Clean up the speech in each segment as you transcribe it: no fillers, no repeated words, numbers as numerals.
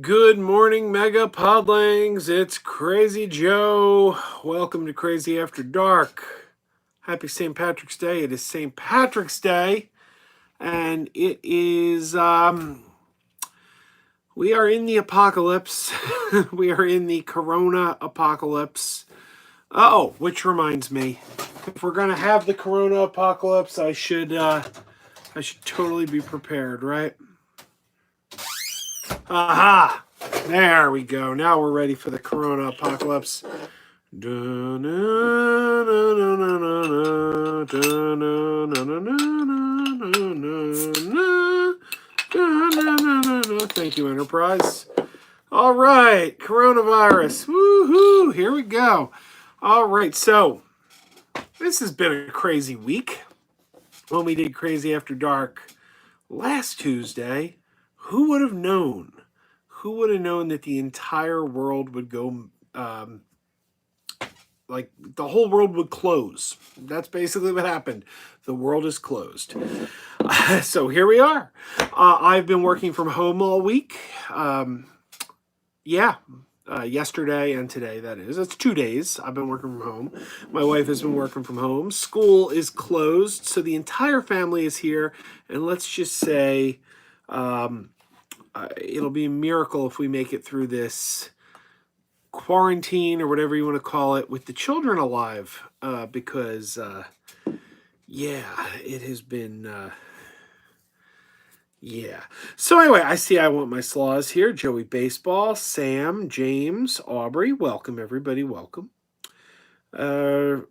Good morning, Mega Podlings. It's Crazy Joe. Welcome to Crazy After Dark. Happy St. Patrick's Day. It is St. Patrick's Day, and it is, we are in the apocalypse. We are in the Corona apocalypse. Oh, which reminds me, if we're going to have the Corona apocalypse, I should totally be prepared, right? Aha! There we go. Now we're ready for the Corona apocalypse. Thank you, Enterprise. All right, coronavirus. Woohoo! Here we go. All right, so this has been a crazy week. When we did Crazy After Dark last Tuesday, who would have known? Who would have known that the entire world would go, like the whole world would close? That's basically what happened. The world is closed. So here we are. I've been working from home all week. Yesterday and today, that is. It's 2 days I've been working from home. My wife has been working from home. School is closed, so the entire family is here. And let's just say it'll be a miracle if we make it through this quarantine or whatever you want to call it with the children alive, because it has been so anyway, I want my slaws here. Joey Baseball, Sam, James, Aubrey, welcome everybody, welcome. I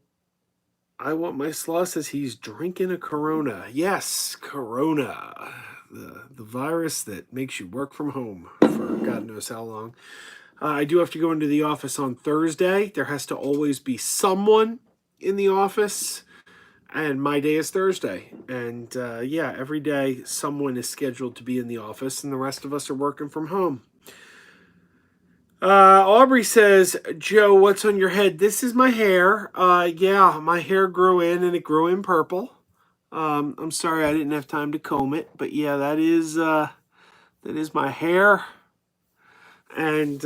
want my slaw says he's drinking a Corona. Yes, Corona, the virus that makes you work from home for God knows how long. I do have to go into the office on Thursday. There has to always be someone in the office, and my day is Thursday. And every day someone is scheduled to be in the office, and the rest of us are working from home. Aubrey says, Joe, what's on your head? This is my hair. My hair grew in, and it grew in purple. I'm sorry I didn't have time to comb it, but yeah, that is my hair. And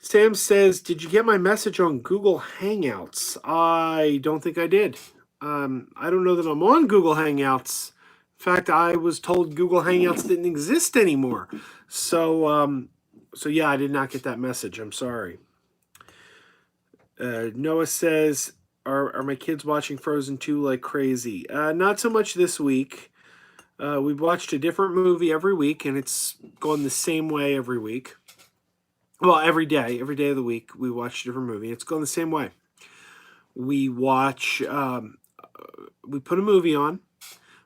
Sam says, did you get my message on Google Hangouts? I don't think I did. I don't know that I'm on Google Hangouts. In fact, I was told Google Hangouts didn't exist anymore. So I did not get that message. I'm sorry. Noah says, are my kids watching Frozen 2 like crazy? Not so much this week. We've watched a different movie every week, and it's gone the same way every week. Well, every day of the week, we watch a different movie. It's going the same way. We watch, we put a movie on.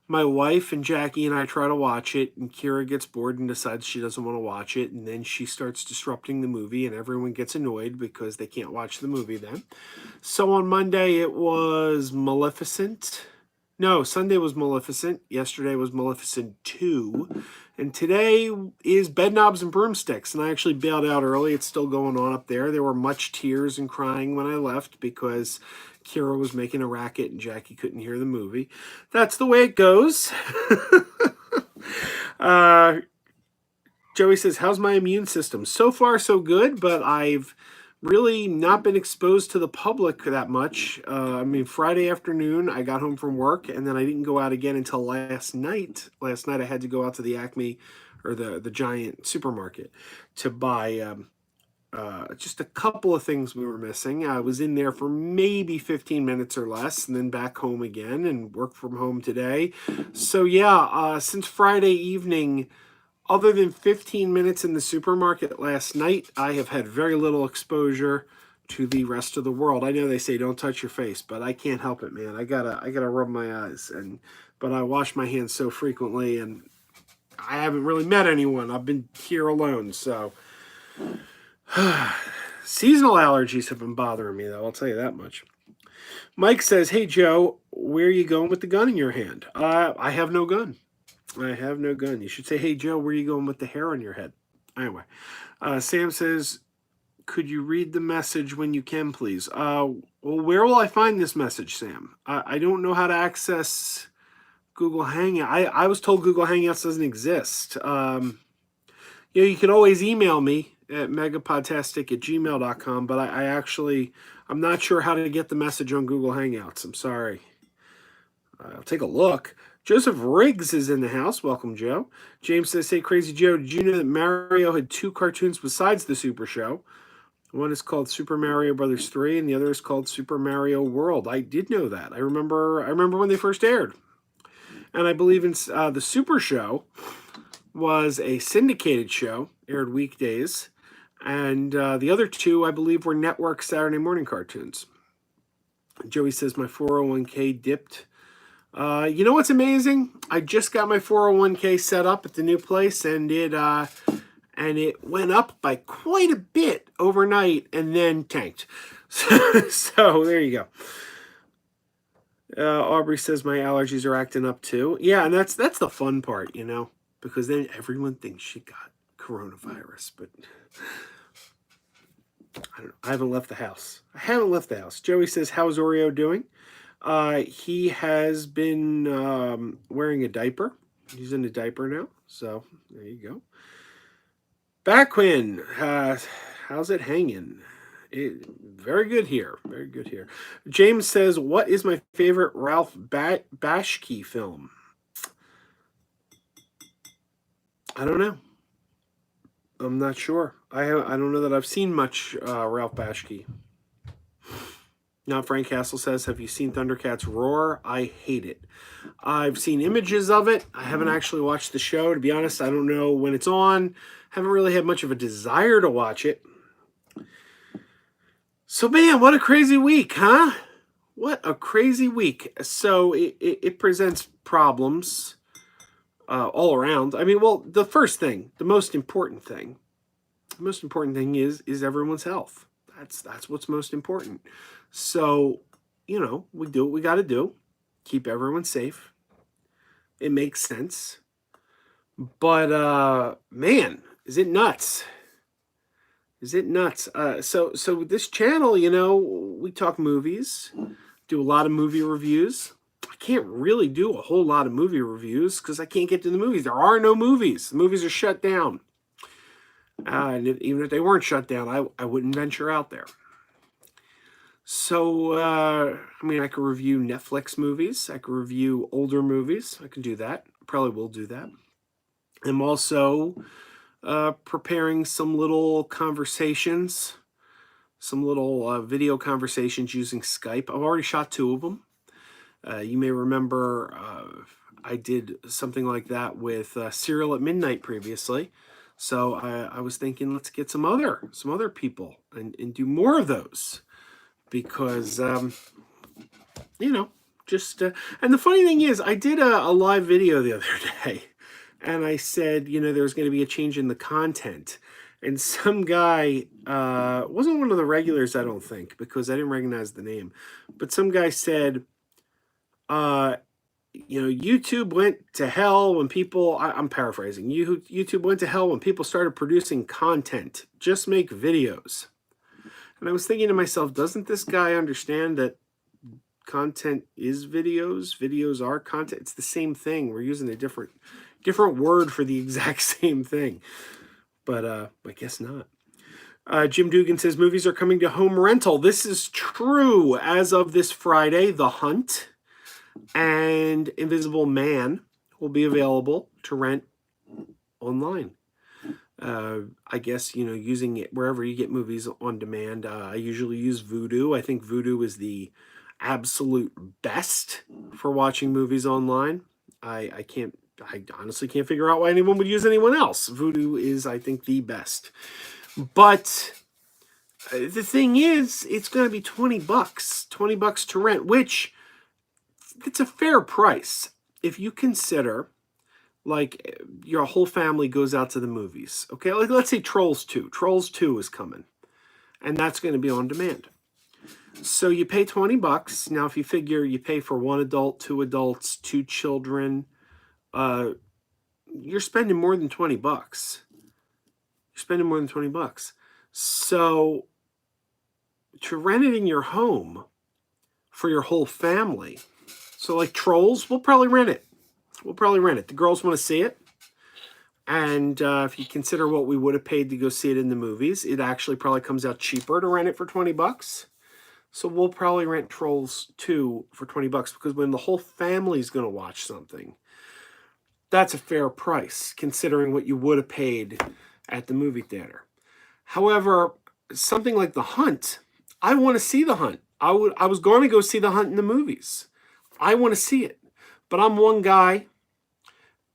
My wife and Jackie and I try to watch it, and Kira gets bored and decides she doesn't want to watch it, and then she starts disrupting the movie, and everyone gets annoyed because they can't watch the movie then. So on Monday, it was Maleficent. No, Sunday was Maleficent. Yesterday was Maleficent 2. And today is Bedknobs and Broomsticks. And I actually bailed out early. It's still going on up there. There were much tears and crying when I left because Kira was making a racket and Jackie couldn't hear the movie. That's the way it goes. Joey says, how's my immune system? So far, so good, but I've really not been exposed to the public that much. Friday afternoon, I got home from work, and then I didn't go out again until last night. Last night, I had to go out to the Acme, or the giant supermarket, to buy just a couple of things we were missing. I was in there for maybe 15 minutes or less, and then back home again, and work from home today. So since Friday evening, other than 15 minutes in the supermarket last night, I have had very little exposure to the rest of the world. I know they say don't touch your face, but I can't help it, man. I gotta rub my eyes, but I wash my hands so frequently, and I haven't really met anyone. I've been here alone, so seasonal allergies have been bothering me, though. I'll tell you that much. Mike says, "Hey Joe, where are you going with the gun in your hand?" I have no gun. I have no gun. You should say, hey, Joe, where are you going with the hair on your head? Anyway, Sam says, could you read the message when you can, please? Well, where will I find this message, Sam? I don't know how to access Google Hangout. I was told Google Hangouts doesn't exist. You can always email me at megapodtastic@gmail.com, but I'm not sure how to get the message on Google Hangouts. I'm sorry. I'll take a look. Joseph Riggs is in the house. Welcome, Joe. James says, "Hey, Crazy Joe, did you know that Mario had 2 cartoons besides the Super Show? One is called Super Mario Brothers 3, and the other is called Super Mario World." I did know that. I remember when they first aired. And I believe in the Super Show was a syndicated show, aired weekdays. And the other 2, I believe, were network Saturday morning cartoons. Joey says, "My 401k dipped." You know what's amazing? I just got my 401k set up at the new place, and it went up by quite a bit overnight and then tanked. So there you go. Aubrey says, "My allergies are acting up too." Yeah, and that's the fun part, because then everyone thinks she got coronavirus, but I don't know. I haven't left the house. Joey says, "How's Oreo doing?" He has been wearing a diaper. He's in a diaper now, so there you go. Backwin, how's it hanging? Very good here. Very good here. James says, "What is my favorite Ralph Bashki film?" I don't know. I'm not sure. I don't know that I've seen much Ralph Bashki. Now Frank Castle says, "Have you seen Thundercats Roar? I hate it." I've seen images of it. I haven't actually watched the show. To be honest, I don't know when it's on. Haven't really had much of a desire to watch it. So, man, what a crazy week, huh? What a crazy week. So it presents problems all around. I mean, well, the most important thing is everyone's health. That's what's most important. So, we do what we got to do. Keep everyone safe. It makes sense. But, man, is it nuts? So this channel, we talk movies, do a lot of movie reviews. I can't really do a whole lot of movie reviews because I can't get to the movies. There are no movies. The movies are shut down. And even if they weren't shut down, I wouldn't venture out there. So, I could review Netflix movies. I could review older movies. I can do that. Probably will do that. I'm also preparing some little conversations, some little video conversations using Skype. I've already shot 2 of them. You may remember I did something like that with Serial at Midnight previously. So I was thinking, let's get some other people and do more of those. Because, just... and the funny thing is, I did a live video the other day. And I said, there's going to be a change in the content. And some guy, wasn't one of the regulars, I don't think, because I didn't recognize the name. But some guy said, YouTube went to hell when people, I'm paraphrasing, YouTube went to hell when people started producing content. Just make videos. And I was thinking to myself, doesn't this guy understand that content is videos? Videos are content. It's the same thing. We're using a different word for the exact same thing. But I guess not. Jim Dugan says, "Movies are coming to home rental." This is true. As of this Friday, The Hunt and Invisible Man will be available to rent online. I guess, using it wherever you get movies on demand. I usually use Vudu. I think Vudu is the absolute best for watching movies online. I honestly can't figure out why anyone would use anyone else. Vudu is, I think, the best. But the thing is, it's going to be $20 to rent, which it's a fair price if you consider, like, your whole family goes out to the movies. Okay, like, let's say Trolls 2. Trolls 2 is coming, and that's going to be on demand. So you pay $20. Now, if you figure you pay for 1 adult, 2 adults, 2 children, you're spending more than $20. You're spending more than $20. So to rent it in your home for your whole family. So like Trolls, we'll probably rent it. The girls want to see it. And if you consider what we would have paid to go see it in the movies, it actually probably comes out cheaper to rent it for 20 bucks. So we'll probably rent Trolls 2 for 20 bucks because when the whole family's going to watch something, that's a fair price considering what you would have paid at the movie theater. However, something like The Hunt, I want to see The Hunt. I was going to go see The Hunt in the movies. I want to see it. But I'm one guy,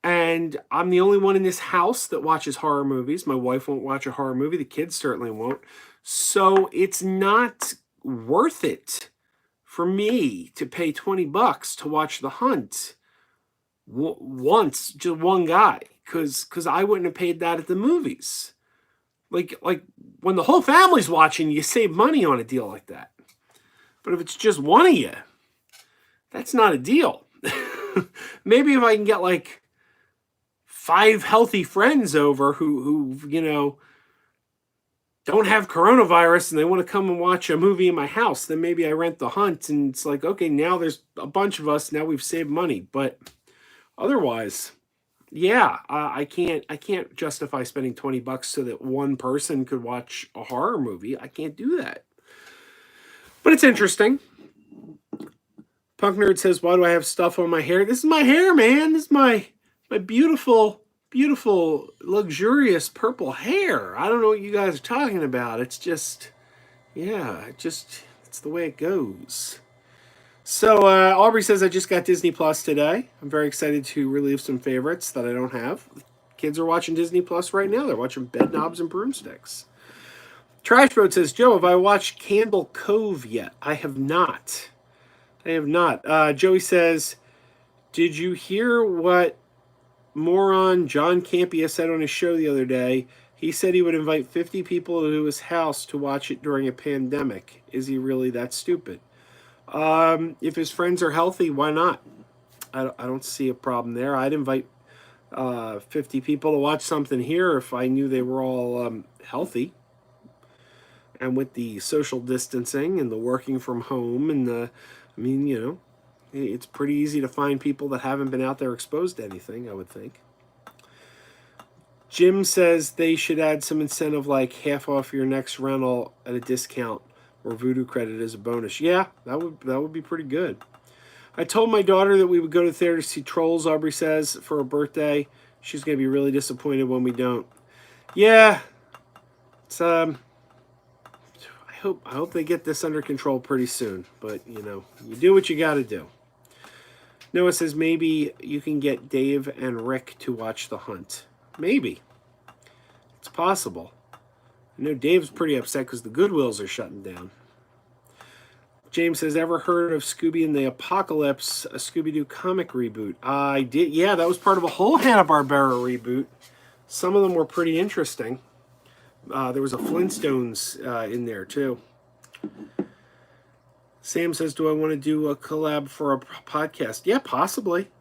and I'm the only one in this house that watches horror movies. My wife won't watch a horror movie. The kids certainly won't. So it's not worth it for me to pay 20 bucks to watch The Hunt once, just one guy, because I wouldn't have paid that at the movies. Like when the whole family's watching, you save money on a deal like that. But if it's just one of you, that's not a deal. Maybe if I can get like 5 healthy friends over who don't have coronavirus and they want to come and watch a movie in my house, then maybe I rent The Hunt and it's like, okay, now there's a bunch of us, now we've saved money. But otherwise, yeah, I can't justify spending 20 bucks so that one person could watch a horror movie. I can't do that. But it's interesting. Punk Nerd says, why do I have stuff on my hair? This is my hair, man. This is my beautiful, luxurious purple hair. I don't know what you guys are talking about. It's just, yeah, it's the way it goes. So Aubrey says, I just got Disney Plus today. I'm very excited to relieve some favorites that I don't have. Kids are watching Disney Plus right now. They're watching Bed Knobs and Broomsticks. Trash Boat says, Joe, have I watched Candle Cove yet? I have not. Joey says, did you hear what moron John Campea said on his show the other day? He said he would invite 50 people to his house to watch it during a pandemic. Is he really that stupid? If his friends are healthy, why not? I don't see a problem there. I'd invite 50 people to watch something here if I knew they were all healthy. And with the social distancing and the working from home and it's pretty easy to find people that haven't been out there exposed to anything, I would think. Jim says they should add some incentive like half off your next rental at a discount or Voodoo credit as a bonus. Yeah, that would be pretty good. I told my daughter that we would go to the theater to see Trolls, Aubrey says, for her birthday. She's going to be really disappointed when we don't. Yeah, it's I hope they get this under control pretty soon. But, you do what you got to do. Noah says maybe you can get Dave and Rick to watch The Hunt. Maybe. It's possible. I know Dave's pretty upset because the Goodwills are shutting down. James says, ever heard of Scooby and the Apocalypse, a Scooby-Doo comic reboot? I did. Yeah, that was part of a whole Hanna-Barbera reboot. Some of them were pretty interesting. There was a Flintstones in there, too. Sam says, do I want to do a collab for a podcast? Yeah, possibly.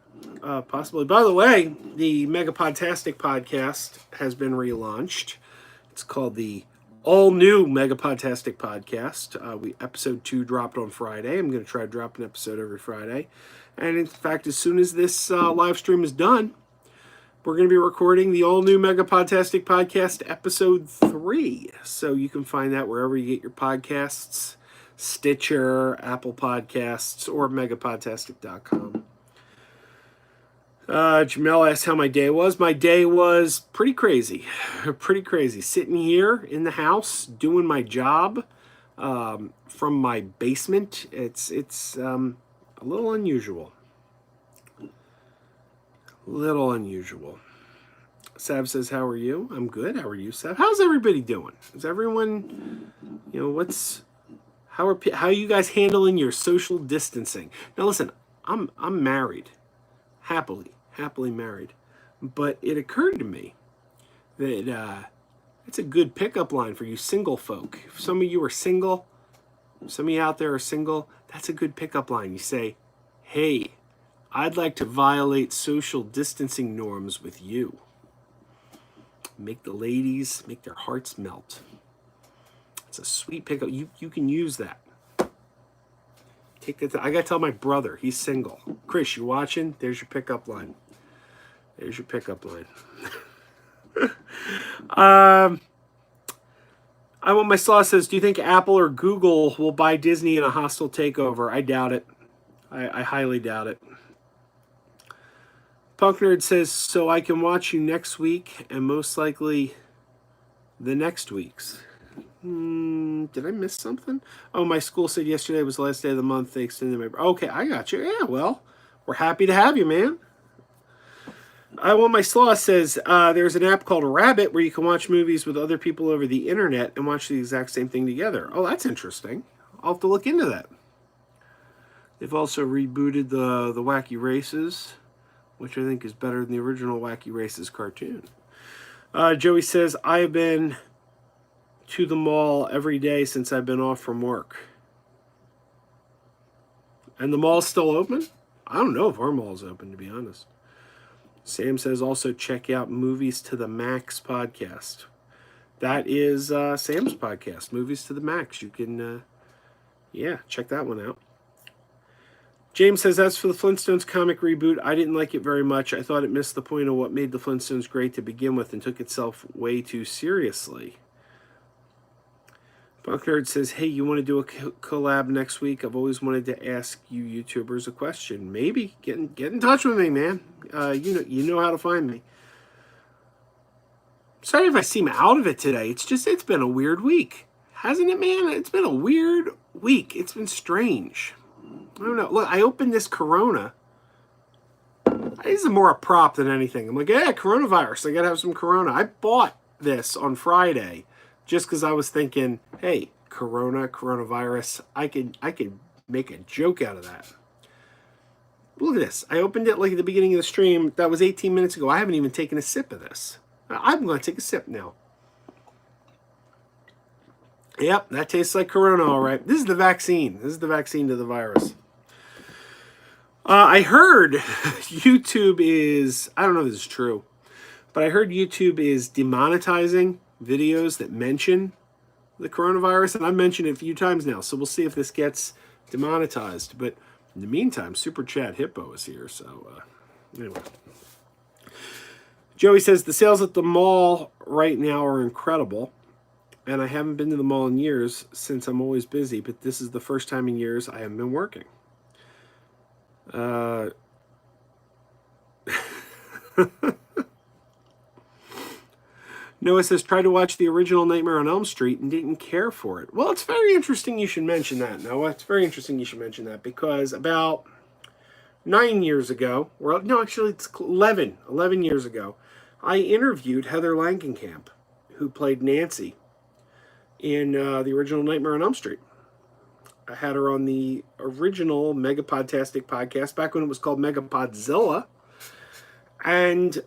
Possibly. By the way, the Megapodtastic podcast has been relaunched. It's called the all-new Megapodtastic podcast. Episode 2 dropped on Friday. I'm going to try to drop an episode every Friday. And in fact, as soon as this live stream is done, we're going to be recording the all-new Megapodtastic podcast, episode 3. So you can find that wherever you get your podcasts, Stitcher, Apple Podcasts, or megapodtastic.com. Jamel asked how my day was. My day was pretty crazy. Pretty crazy. Sitting here in the house, doing my job from my basement. It's a little unusual. Sav says, how are you? I'm good. How are you, Sav? How's everybody doing? Is everyone, how are you guys handling your social distancing? Now listen, I'm married, happily married, but it occurred to me that it's a good pickup line for you single folk. If some of you are single, some of you out there are single, that's a good pickup line. You say, hey, I'd like to violate social distancing norms with you. Make the ladies, make their hearts melt. It's a sweet pickup. You can use that. Take that. I gotta tell my brother, he's single. Chris, you watching? There's your pickup line. Um, I want my slaw says, do you think Apple or Google will buy Disney in a hostile takeover? I doubt it. I highly doubt it. Punk Nerd says, so I can watch you next week and most likely the next week's. Did I miss something? Oh, my school said yesterday was the last day of the month. They extended my... Okay, I got you. Yeah, well, we're happy to have you, man. I want my slaw says, there's an app called Rabbit where you can watch movies with other people over the internet and watch the exact same thing together. Oh, that's interesting. I'll have to look into that. They've also rebooted the Wacky Races, which I think is better than the original Wacky Races cartoon. Joey says, I've been to the mall every day since I've been off from work. And the mall's still open? I don't know if our mall's open, to be honest. Sam says, also check out Movies to the Max podcast. That is Sam's podcast, Movies to the Max. You can, check that one out. James says, as for the Flintstones comic reboot, I didn't like it very much. I thought it missed the point of what made the Flintstones great to begin with and took itself way too seriously. Punk Nerd says, hey, you want to do a collab next week? I've always wanted to ask you YouTubers a question. Maybe. Get in touch with me, man. You know how to find me. Sorry if I seem out of it today. It's been a weird week. Hasn't it, man? It's been a weird week. It's been strange. I don't know. Look, I opened this Corona. This is more a prop than anything. I'm like, yeah, coronavirus. I got to have some Corona. I bought this on Friday just because I was thinking, hey, coronavirus. I could make a joke out of that. Look at this. I opened it like at the beginning of the stream. That was 18 minutes ago. I haven't even taken a sip of this. I'm going to take a sip now. Yep, that tastes like Corona, all right. This is the vaccine. This is the vaccine to the virus. I heard YouTube is, I don't know if this is true, but I heard YouTube is demonetizing videos that mention the coronavirus, and I've mentioned it a few times now, so we'll see if this gets demonetized. But in the meantime, Super Chat Hippo is here, so anyway. Joey says, the sales at the mall right now are incredible, and I haven't been to the mall in years since I'm always busy, but this is the first time in years I haven't been working. Noah says, try to watch the original Nightmare on Elm Street and didn't care for it. Well, it's very interesting you should mention that, Noah. It's very interesting you should mention that because about 9 years ago, or no, actually it's 11 years ago, I interviewed Heather Langenkamp, who played Nancy in the original Nightmare on Elm Street. I had her on the original Megapodtastic podcast back when it was called Megapodzilla. And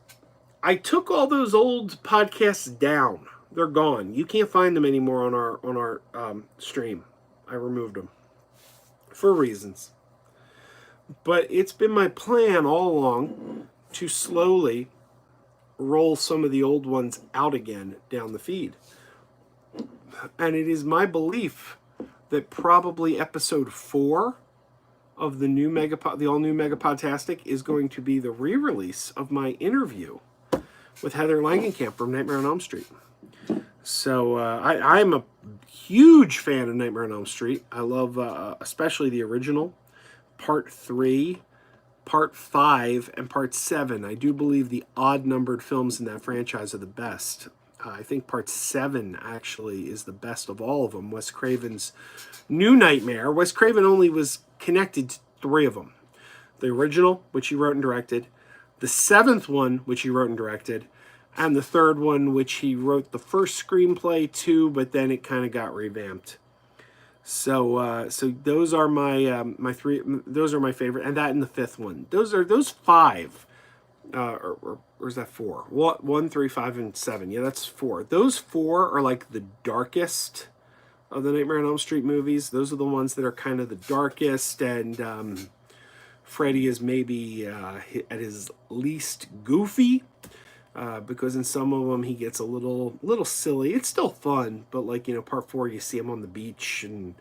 I took all those old podcasts down. They're gone. You can't find them anymore on our stream. I removed them for reasons. But it's been my plan all along to slowly roll some of the old ones out again down the feed. And it is my belief that probably episode 4 of the new the all-new Megapodtastic is going to be the re-release of my interview with Heather Langenkamp from Nightmare on Elm Street. So I'm a huge fan of Nightmare on Elm Street. I love especially the original, Part 3, Part 5, and Part 7. I do believe the odd-numbered films in that franchise are the best. I think Part 7 actually is the best of all of them. Wes Craven's New Nightmare. Wes Craven only was connected to 3 of them. The original, which he wrote and directed. The 7th one, which he wrote and directed. And the 3rd one, which he wrote the first screenplay to, but then it kind of got revamped. So those are my my 3. Those are my favorite, and that and the 5th one. Those 5. Or is that 4? 1, 3, 5, and 7. Yeah, that's 4. Those 4 are like the darkest of the Nightmare on Elm Street movies. Those are the ones that are kind of the darkest, and Freddy is maybe at his least goofy, because in some of them he gets a little silly. It's still fun, but like, you know, Part 4, you see him on the beach and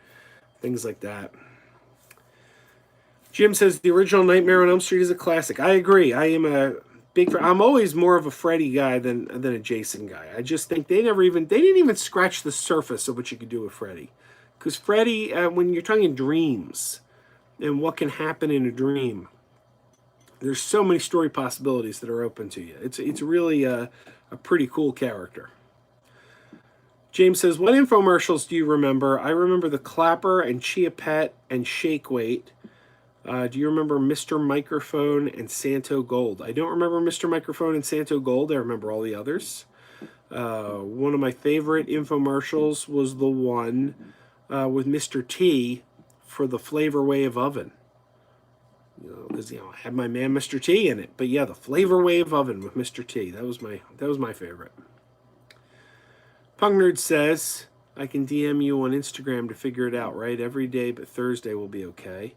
things like that. Jim says the original Nightmare on Elm Street is a classic. I agree. I am a I'm always more of a Freddy guy than a Jason guy. I just think they didn't even scratch the surface of what you could do with Freddy, because Freddy, when you're talking dreams and what can happen in a dream, there's so many story possibilities that are open to you. It's really a pretty cool character. James says, what infomercials do you remember? I remember the Clapper and Chia Pet and Shake Weight. Do you remember Mr. Microphone and Santo Gold? I don't remember Mr. Microphone and Santo Gold. I remember all the others. One of my favorite infomercials was the one with Mr. T for the Flavor Wave oven. Because I had my man Mr. T in it. But yeah, the Flavor Wave oven with Mr. T. That was my favorite. Punk Nerd says, I can DM you on Instagram to figure it out, right? Every day but Thursday will be okay.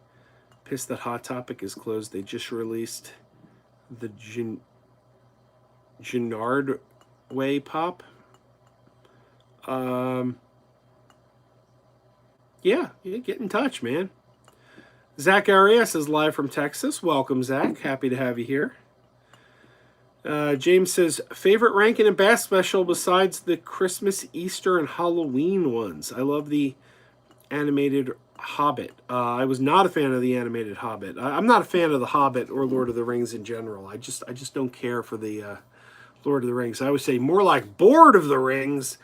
Pissed that Hot Topic is closed. They just released the Gennard Way Pop. Yeah, get in touch, man. Zach Arias is live from Texas. Welcome, Zach. Happy to have you here. James says, favorite Rankin and Bass special besides the Christmas, Easter, and Halloween ones. I love the animated Hobbit. I was not a fan of the animated Hobbit. I'm not a fan of the Hobbit or Lord of the Rings in general. I just don't care for the Lord of the Rings. I would say more like Board of the Rings.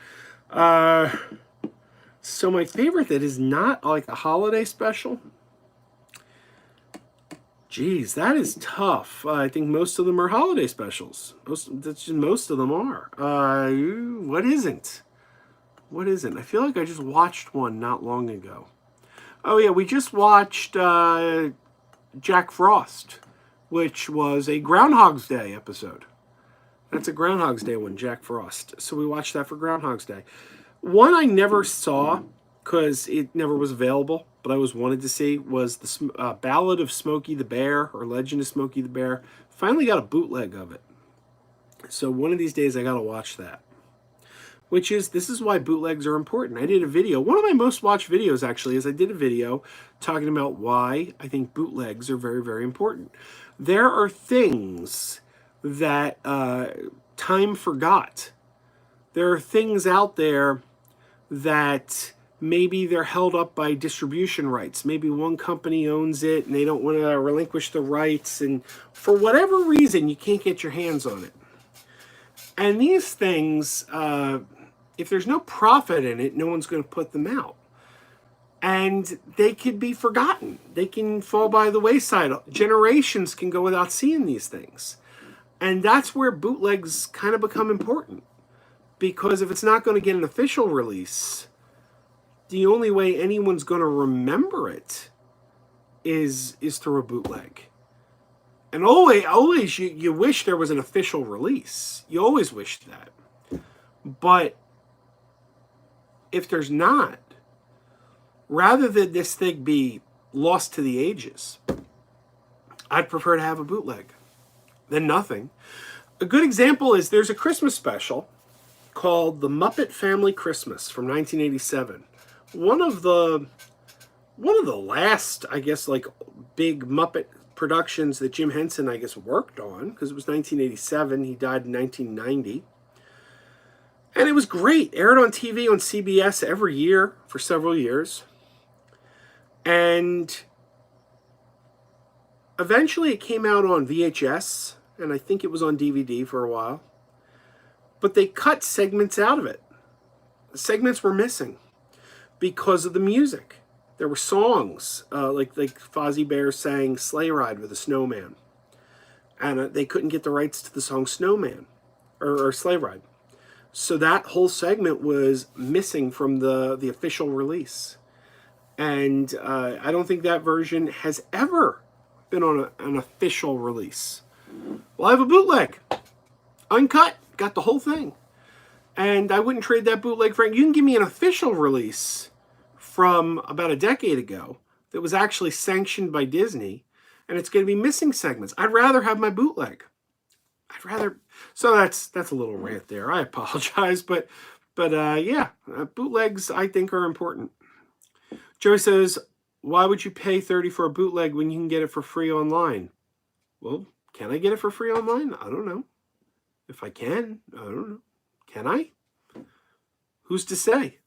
So my favorite that is not like a holiday special. Geez, that is tough. I think most of them are holiday specials. Most of them are. What isn't? What isn't? I feel like I just watched one not long ago. Oh yeah, we just watched Jack Frost, which was a Groundhog's Day episode. That's a Groundhog's Day one, Jack Frost. So we watched that for Groundhog's Day. One I never saw because it never was available, but I always wanted to see, was the Ballad of Smokey the Bear, or Legend of Smokey the Bear. Finally got a bootleg of it. So one of these days I got to watch that. This is why bootlegs are important. I did a video. One of my most watched videos, actually, is I did a video talking about why I think bootlegs are very, very important. There are things that time forgot. There are things out there that maybe they're held up by distribution rights. Maybe one company owns it and they don't want to relinquish the rights. And for whatever reason, you can't get your hands on it. And these things, if there's no profit in it, no one's going to put them out. And they could be forgotten. They can fall by the wayside. Generations can go without seeing these things. And that's where bootlegs kind of become important. Because if it's not going to get an official release, the only way anyone's going to remember it is through a bootleg. And always you wish there was an official release. You always wish that. But if there's not, rather than this thing be lost to the ages, I'd prefer to have a bootleg than nothing. A good example is there's a Christmas special called The Muppet Family Christmas from 1987. One of the last, I guess, like big Muppet productions that Jim Henson, I guess, worked on, because it was 1987. He died in 1990. And it was great. Aired on TV on CBS every year for several years. And eventually it came out on VHS, and I think it was on DVD for a while. But they cut segments out of it. The segments were missing because of the music. There were songs, like Fozzie Bear sang Sleigh Ride with a Snowman. And they couldn't get the rights to the song Snowman, or Sleigh Ride. So that whole segment was missing from the official release. And I don't think that version has ever been on an official release. Well, I have a bootleg. Uncut. Got the whole thing. And I wouldn't trade that bootleg for... You can give me an official release from about a decade ago that was actually sanctioned by Disney, and it's going to be missing segments. I'd rather have my bootleg. I'd rather... So that's a little rant there. I apologize, but yeah, bootlegs I think are important. Joey says, why would you pay $30 for a bootleg when you can get it for free online? Well, Can I get it for free online? I don't know. If I can, I don't know. Can I? Who's to say?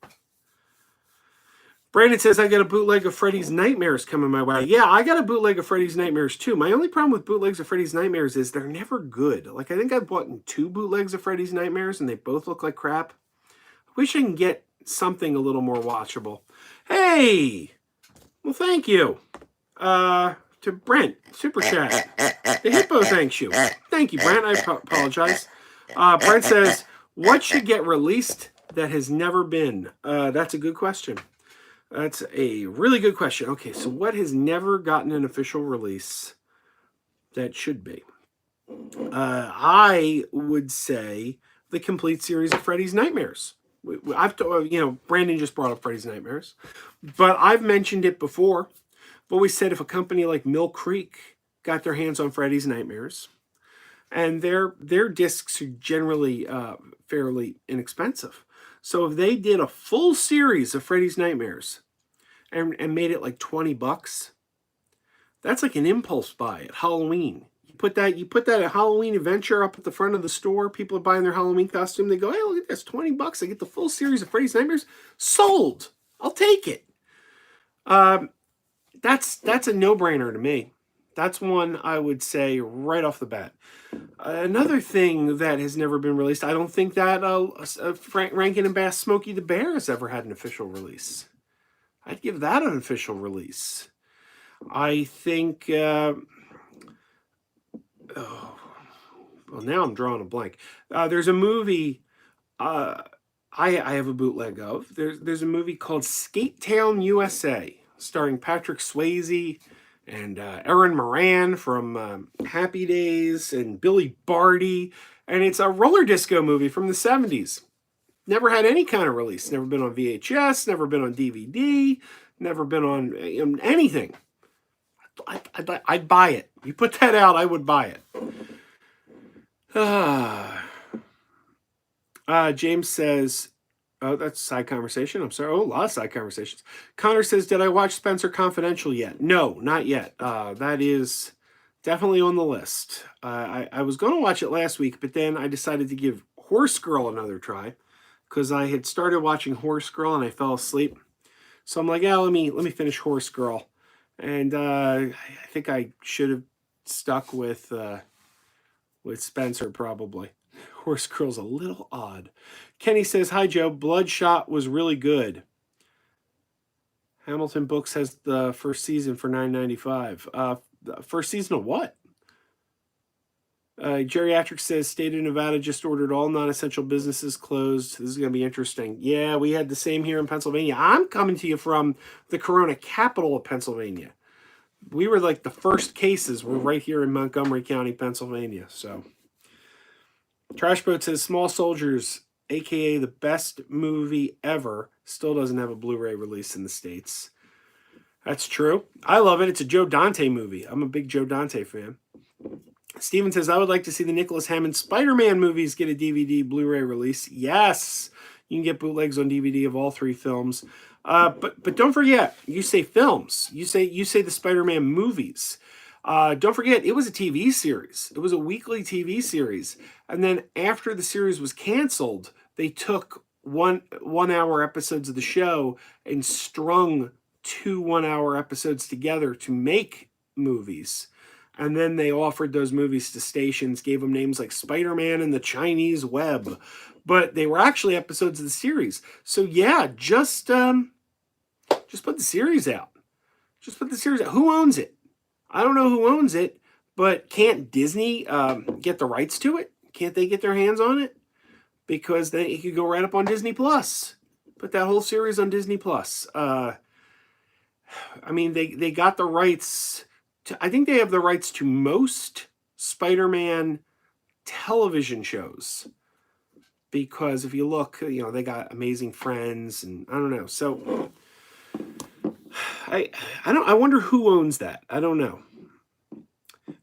Brandon says, I got a bootleg of Freddy's Nightmares coming my way. Yeah, I got a bootleg of Freddy's Nightmares too. My only problem with bootlegs of Freddy's Nightmares is they're never good. Like, I think I bought 2 bootlegs of Freddy's Nightmares and they both look like crap. I wish I can get something a little more watchable. Hey! Well, thank you. To Brent, Super Chat. The Hippo thanks you. Thank you, Brent. I apologize. Brent says, what should get released that has never been? That's a good question. That's a really good question. Okay, so what has never gotten an official release that should be? I would say the complete series of Freddy's Nightmares. I've Brandon just brought up Freddy's Nightmares, but I've mentioned it before. I've always said if a company like Mill Creek got their hands on Freddy's Nightmares, and their discs are generally fairly inexpensive. So if they did a full series of Freddy's Nightmares and made it like $20, that's like an impulse buy at Halloween. You put that at Halloween Adventure up at the front of the store. People are buying their Halloween costume. They go, hey, look at this, $20. I get the full series of Freddy's Nightmares. Sold. I'll take it. That's a no-brainer to me. That's one I would say right off the bat. Another thing that has never been released, I don't think that Rankin and Bass Smokey the Bear has ever had an official release. I'd give that an official release. I think, well, now I'm drawing a blank. There's a movie I have a bootleg of. There's a movie called Skate Town, USA, starring Patrick Swayze and Erin Moran from Happy Days and Billy Barty. And it's a roller disco movie from the 70s. Never had any kind of release. Never been on VHS, never been on DVD, never been on anything. I'd buy it. You put that out, I would buy it. James says, oh, that's a side conversation. I'm sorry. Oh, a lot of side conversations. Connor says, did I watch Spencer Confidential yet? No, not yet. That is definitely on the list. I was going to watch it last week, but then I decided to give Horse Girl another try because I had started watching Horse Girl and I fell asleep. So I'm like, yeah, let me finish Horse Girl. And I think I should have stuck with Spencer probably. Horse Girl's a little odd. Kenny says, hi, Joe. Bloodshot was really good. Hamilton Books has the first season for $9.95. The first season of what? Geriatric says, State of Nevada just ordered all non-essential businesses closed. This is going to be interesting. Yeah, we had the same here in Pennsylvania. I'm coming to you from the Corona capital of Pennsylvania. We were like the first cases were right here in Montgomery County, Pennsylvania. So, Trashboat says, Small Soldiers, a.k.a. the best movie ever, still doesn't have a Blu-ray release in the States. That's true. I love it. It's a Joe Dante movie. I'm a big Joe Dante fan. Steven says, I would like to see the Nicholas Hammond Spider-Man movies get a DVD Blu-ray release. Yes, you can get bootlegs on DVD of all 3 films. But don't forget, you say films. You say the Spider-Man movies. Don't forget, it was a TV series. It was a weekly TV series. And then after the series was canceled, they took one hour episodes of the show and strung 2 one-hour episodes together to make movies. And then they offered those movies to stations, gave them names like Spider-Man and the Chinese Web. But they were actually episodes of the series. So yeah, just put the series out. Just put the series out. Who owns it? I don't know who owns it, but can't Disney get the rights to it? Can't they get their hands on it? Because then it could go right up on Disney Plus. Put that whole series on Disney Plus. I mean, they got the rights to, I think they have the rights to most Spider-Man television shows. Because if you look, they got Amazing Friends and I don't know. So I wonder who owns that. I don't know.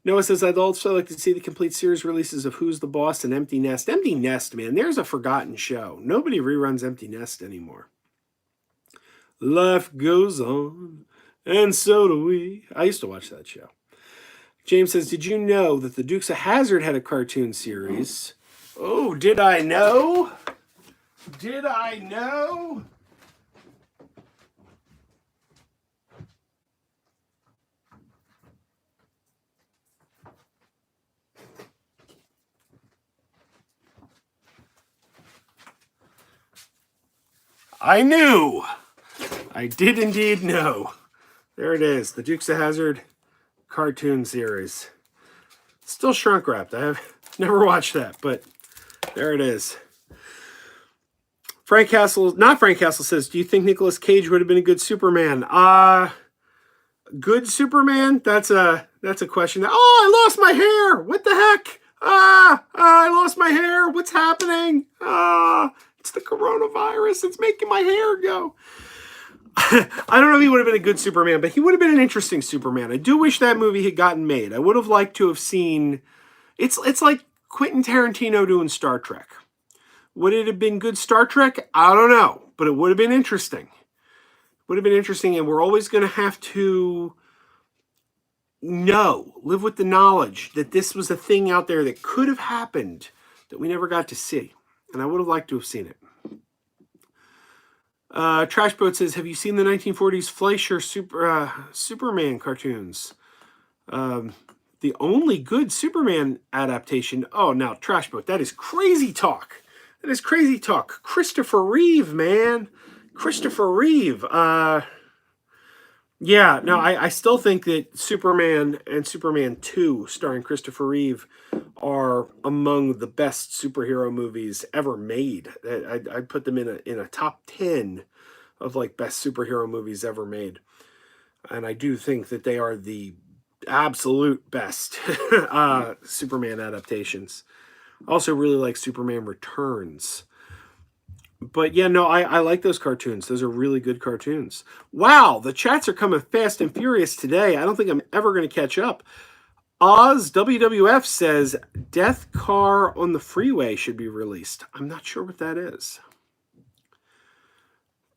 Noah says, I'd also like to see the complete series releases of Who's the Boss and Empty Nest. Empty Nest, man, there's a forgotten show. Nobody reruns Empty Nest anymore. Life goes on, and so do we. I used to watch that show. James says, did you know that the Dukes of Hazzard had a cartoon series? Oh, did I know? Did I know? I knew. I did indeed know. There it is. The Dukes of Hazzard cartoon series. Still shrunk wrapped. I have never watched that, but there it is. Frank Castle says, do you think Nicolas Cage would have been a good Superman? Good Superman? That's a question. Oh, I lost my hair. What the heck? I lost my hair. What's happening? It's the coronavirus. It's making my hair go. I don't know if he would have been a good Superman, but he would have been an interesting Superman. I do wish that movie had gotten made. I would have liked to have seen... It's like Quentin Tarantino doing Star Trek. Would it have been good Star Trek? I don't know, but it would have been interesting. Would have been interesting, and we're always going to have to live with the knowledge that this was a thing out there that could have happened that we never got to see. And I would have liked to have seen it. Trashboat says, have you seen the 1940s Fleischer Superman cartoons? The only good Superman adaptation. Oh, now, Trashboat, that is crazy talk. That is crazy talk. Christopher Reeve, man. Christopher Reeve. Yeah, no, I still think that Superman and Superman 2, starring Christopher Reeve, are among the best superhero movies ever made. I'd put them in a top 10 of like best superhero movies ever made. And I do think that they are the absolute best Superman adaptations. Also really like Superman Returns. But yeah, no, I like those cartoons. Those are really good cartoons. Wow, the chats are coming fast and furious today. I don't think I'm ever going to catch up. Oz WWF says Death Car on the Freeway should be released. I'm not sure what that is.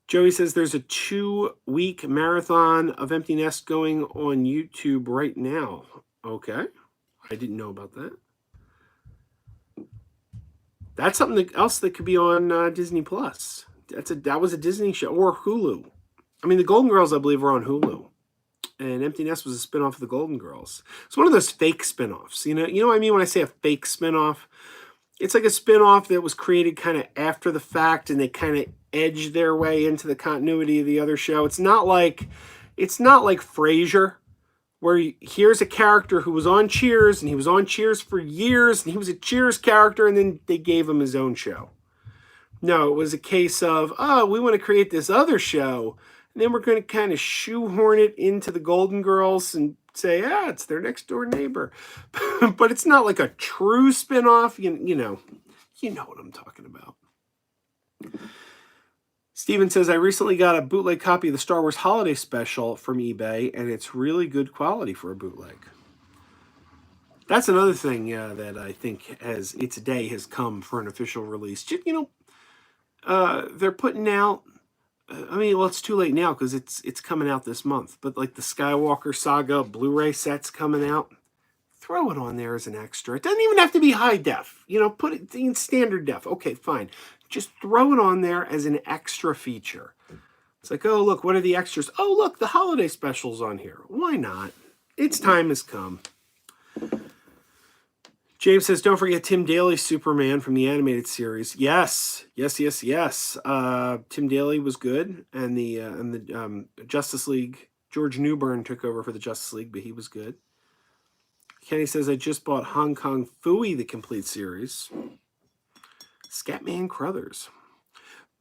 Joey says there's a 2-week marathon of Empty Nest going on YouTube right now. Okay. I didn't know about that. That's something else that could be on Disney Plus. That was a Disney show, or Hulu. I mean, the Golden Girls, I believe, were on Hulu, and Empty Nest was a spinoff of the Golden Girls. It's one of those fake spinoffs. You know what I mean when I say a fake spinoff? It's like a spinoff that was created kind of after the fact, and they kind of edged their way into the continuity of the other show. It's not like Frasier, where here's a character who was on Cheers, and he was on Cheers for years, and he was a Cheers character, and then they gave him his own show. No, it was a case of, we want to create this other show, and then we're going to kind of shoehorn it into the Golden Girls and say, it's their next door neighbor. But it's not like a true spinoff. You know what I'm talking about. Steven says, I recently got a bootleg copy of the Star Wars Holiday Special from eBay, and it's really good quality for a bootleg. That's another thing that I think its day has come for an official release. They're putting out, it's too late now because it's coming out this month, but like the Skywalker Saga Blu-ray set's coming out. Throw it on there as an extra. It doesn't even have to be high def. Put it in standard def. Okay, fine. Just throw it on there as an extra feature. It's like, oh, look, what are the extras? Oh, look, the holiday special's on here. Why not? Its time has come. James says, don't forget Tim Daly's Superman from the animated series. Yes. Tim Daly was good, and the Justice League, George Newbern took over for the Justice League, but he was good. Kenny says, I just bought Hong Kong Phooey, the complete series. Scatman Crothers.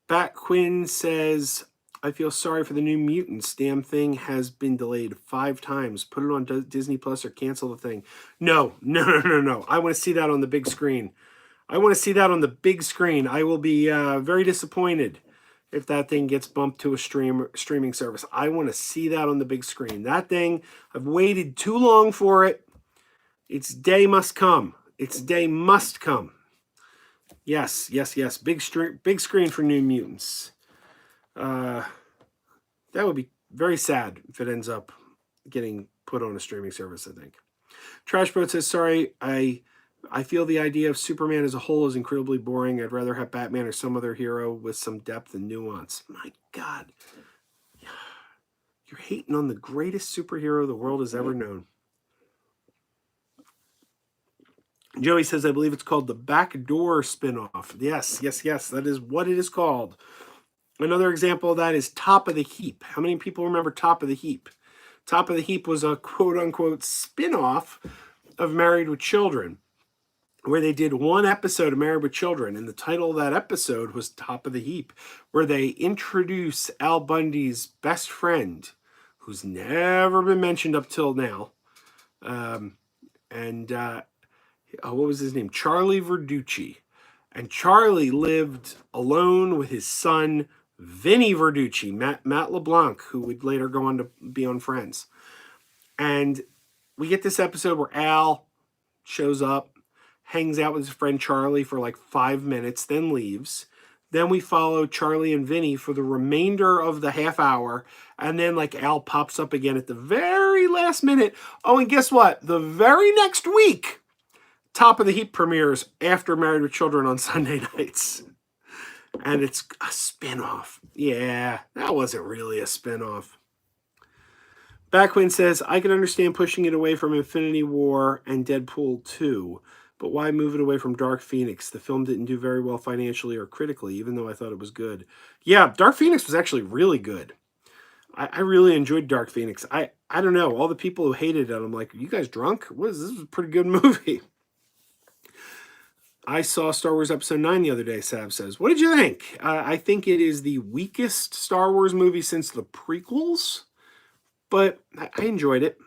Bat Quinn says, I feel sorry for the New Mutants. Damn thing has been delayed 5 times. Put it on Disney Plus or cancel the thing. No. I want to see that on the big screen. I will be very disappointed if that thing gets bumped to a streaming service. I want to see that on the big screen. That thing, I've waited too long for it. Its day must come. Yes. Big screen for New Mutants. That would be very sad if it ends up getting put on a streaming service, I think. Trashboat says, sorry, I feel the idea of Superman as a whole is incredibly boring. I'd rather have Batman or some other hero with some depth and nuance. My God. You're hating on the greatest superhero the world has ever known. Joey says, I believe it's called the Backdoor spinoff. Yes. That is what it is called. Another example of that is Top of the Heap. How many people remember Top of the Heap? Top of the Heap was a quote-unquote spinoff of Married with Children, where they did one episode of Married with Children, and the title of that episode was Top of the Heap, where they introduce Al Bundy's best friend, who's never been mentioned up till now, what was his name? Charlie Verducci. And Charlie lived alone with his son, Vinny Verducci, Matt LeBlanc, who would later go on to be on Friends. And we get this episode where Al shows up, hangs out with his friend Charlie for like 5 minutes, then leaves. Then we follow Charlie and Vinny for the remainder of the half hour. And then like Al pops up again at the very last minute. Oh, and guess what? The very next week, Top of the Heap premieres after Married with Children on Sunday nights. And it's a spinoff. Yeah, that wasn't really a spinoff. Backwin says, I can understand pushing it away from Infinity War and Deadpool 2, but why move it away from Dark Phoenix? The film didn't do very well financially or critically, even though I thought it was good. Yeah, Dark Phoenix was actually really good. I really enjoyed Dark Phoenix. I don't know, all the people who hated it, I'm like, are you guys drunk? This is a pretty good movie. I saw Star Wars Episode 9 the other day, Sav says. What did you think? I think it is the weakest Star Wars movie since the prequels, but I enjoyed it.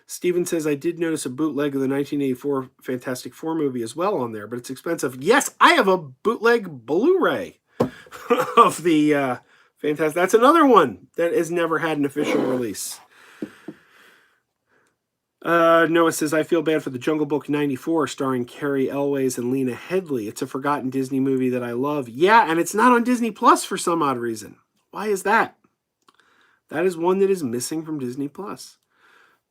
Steven says, I did notice a bootleg of the 1984 Fantastic Four movie as well on there, but it's expensive. Yes, I have a bootleg Blu-ray of the Fantastic. That's another one that has never had an official release. Noah says, I feel bad for The Jungle Book 94 starring Carrie Elways and Lena Headey. It's a forgotten Disney movie that I love. Yeah, and it's not on Disney Plus for some odd reason. Why is that? That is one that is missing from Disney Plus.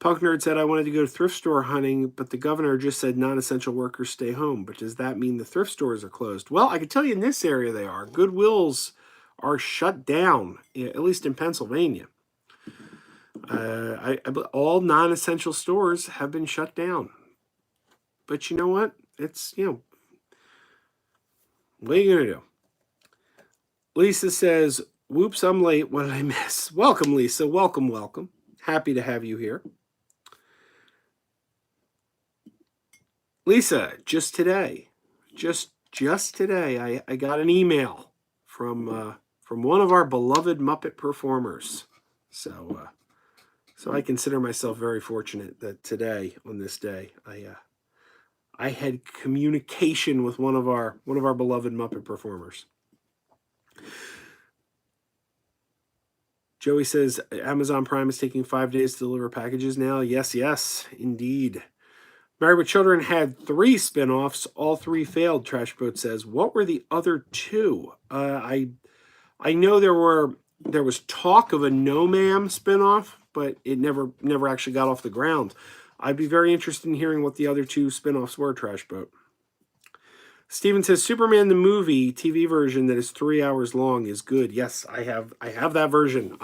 Punk Nerd said, I wanted to go thrift store hunting, but the governor just said non-essential workers stay home. But does that mean the thrift stores are closed? Well, I can tell you in this area they are. Goodwills are shut down, at least in Pennsylvania. All non-essential stores have been shut down. But you know what? It's, what are you going to do? Lisa says, whoops, I'm late. What did I miss? Welcome, Lisa. Welcome. Happy to have you here. Lisa, just today, I got an email from one of our beloved Muppet performers. So I consider myself very fortunate that today, on this day, I had communication with one of our beloved Muppet performers. Joey says, Amazon Prime is taking 5 days to deliver packages now. Yes, indeed. Married with Children had 3 spinoffs. All 3 failed, Trashboat says. What were the other 2? I know there was talk of a No Ma'am spinoff, but it never actually got off the ground. I'd be very interested in hearing what the other 2 spinoffs were, Trashboat. Steven says, Superman the movie TV version that is 3 hours long is good. Yes, I have that version.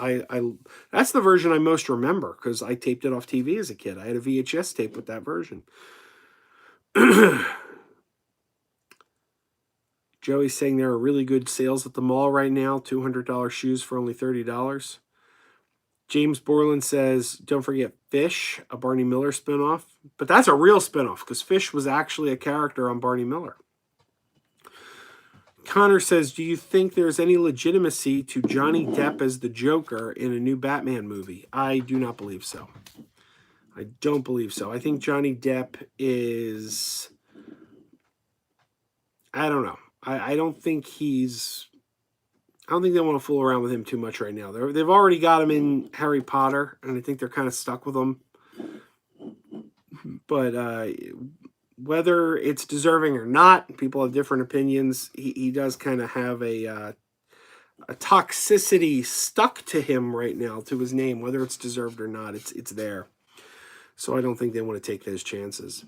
That's the version I most remember because I taped it off TV as a kid. I had a VHS tape with that version. Joey's saying there are really good sales at the mall right now. $200 shoes for only $30. James Borland says, don't forget Fish, a Barney Miller spinoff. But that's a real spinoff because Fish was actually a character on Barney Miller. Connor says, do you think there's any legitimacy to Johnny Depp as the Joker in a new Batman movie? I do not believe so. I don't believe so. I think Johnny Depp is... I don't know. I don't think he's... I don't think they want to fool around with him too much right now. They've already got him in Harry Potter, and I think they're kind of stuck with him. But whether it's deserving or not, people have different opinions. He does kind of have a toxicity stuck to him right now, to his name. Whether it's deserved or not, it's there. So I don't think they want to take those chances.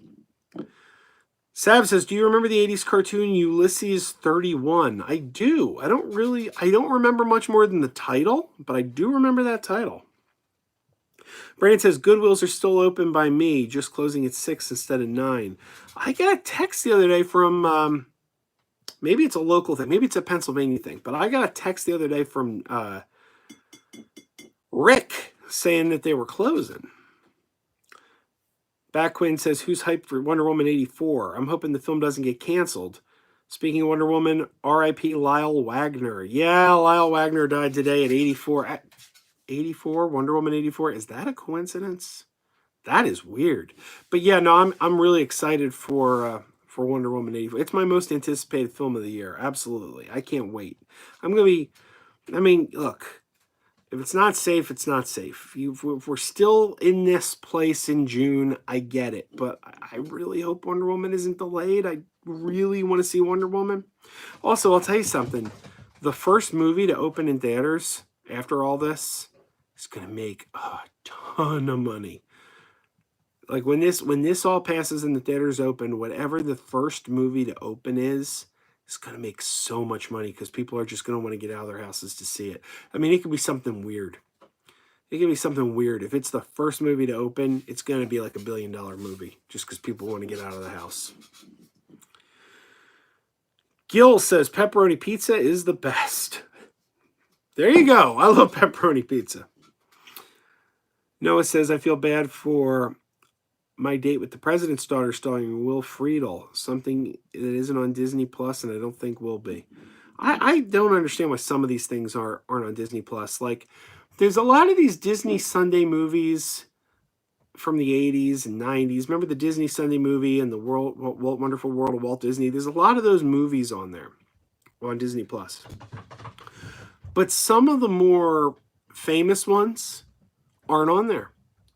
Sav says, do you remember the 80s cartoon Ulysses 31? I do. I don't remember much more than the title, but I do remember that title. Brandon says, Goodwills are still open by me, just closing at 6 instead of 9. I got a text the other day from, maybe it's a local thing, maybe it's a Pennsylvania thing, but I got a text the other day from Rick saying that they were closing. Backquin says, who's hyped for Wonder Woman 84? I'm hoping the film doesn't get canceled. Speaking of Wonder Woman, R.I.P. Lyle Wagner. Yeah, Lyle Wagner died today at 84. At 84, Wonder Woman 84. Is that a coincidence? That is weird. But yeah, no, I'm really excited for Wonder Woman 84. It's my most anticipated film of the year. Absolutely. I can't wait. Look. If it's not safe, it's not safe. If we're still in this place in June, I get it. But I really hope Wonder Woman isn't delayed. I really want to see Wonder Woman. Also, I'll tell you something. The first movie to open in theaters after all this is going to make a ton of money. Like when this all passes and the theaters open, whatever the first movie to open is going to make so much money because people are just going to want to get out of their houses to see it. I mean, it could be something weird. It could be something weird. If it's the first movie to open, it's going to be like $1 billion movie just because people want to get out of the house. Gil says pepperoni pizza is the best. There you go. I love pepperoni pizza. Noah says, I feel bad for My Date with the President's Daughter starring Will Friedle, something that isn't on Disney Plus, and I don't think will be. I don't understand why some of these things aren't on Disney Plus. Like, there's a lot of these Disney Sunday movies from the 80s and 90s. Remember the Disney Sunday movie and the Wonderful World of Walt Disney? There's a lot of those movies on there, on Disney Plus. But some of the more famous ones aren't on there.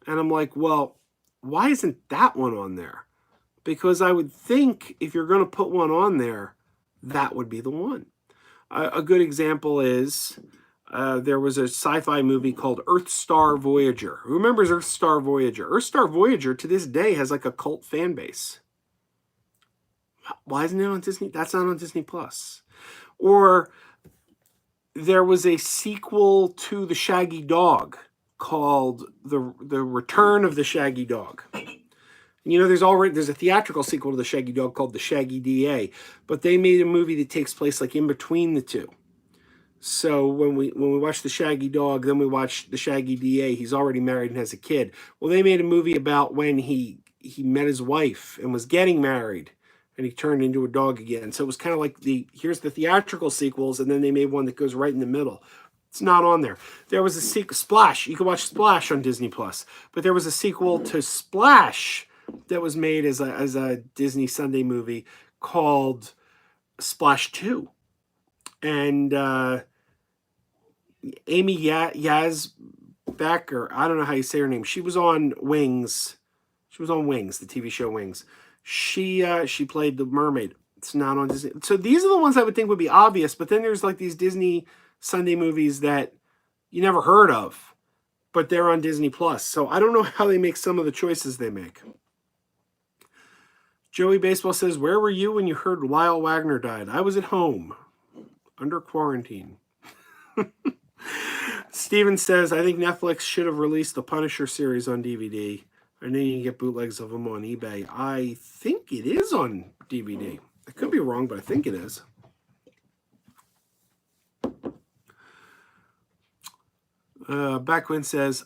And I'm like, well, why isn't that one on there? Because I would think if you're going to put one on there, that would be the one. A good example is there was a sci-fi movie called Earthstar Voyager. Who remembers Earthstar Voyager? Earthstar Voyager to this day has like a cult fan base. Why isn't it on Disney? That's not on Disney Plus. Or there was a sequel to The Shaggy Dog called The Return of the Shaggy Dog. You know, there's a theatrical sequel to The Shaggy Dog called The Shaggy DA, but they made a movie that takes place like in between the two. So when we watch The Shaggy Dog, then we watch The Shaggy DA. He's already married and has a kid. Well, they made a movie about when he met his wife and was getting married, and he turned into a dog again. So it was kind of like here's the theatrical sequels, and then they made one that goes right in the middle. It's not on there. There was a sequel, Splash. You can watch Splash on Disney Plus, but there was a sequel to Splash that was made as a Disney Sunday movie called Splash 2. And Amy Yazbek, or I don't know how you say her name. She was on Wings. She was on Wings, the TV show Wings. She played the mermaid. It's not on Disney. So these are the ones I would think would be obvious, but then there's like these Disney Sunday movies that you never heard of, but they're on Disney Plus. So I don't know how they make some of the choices they make. Joey Baseball says, where were you when you heard Lyle Wagner died? I was at home, under quarantine. Steven says, I think Netflix should have released the Punisher series on DVD. I know you can get bootlegs of them on eBay. I think it is on DVD. I could be wrong, but I think it is. Backwin says,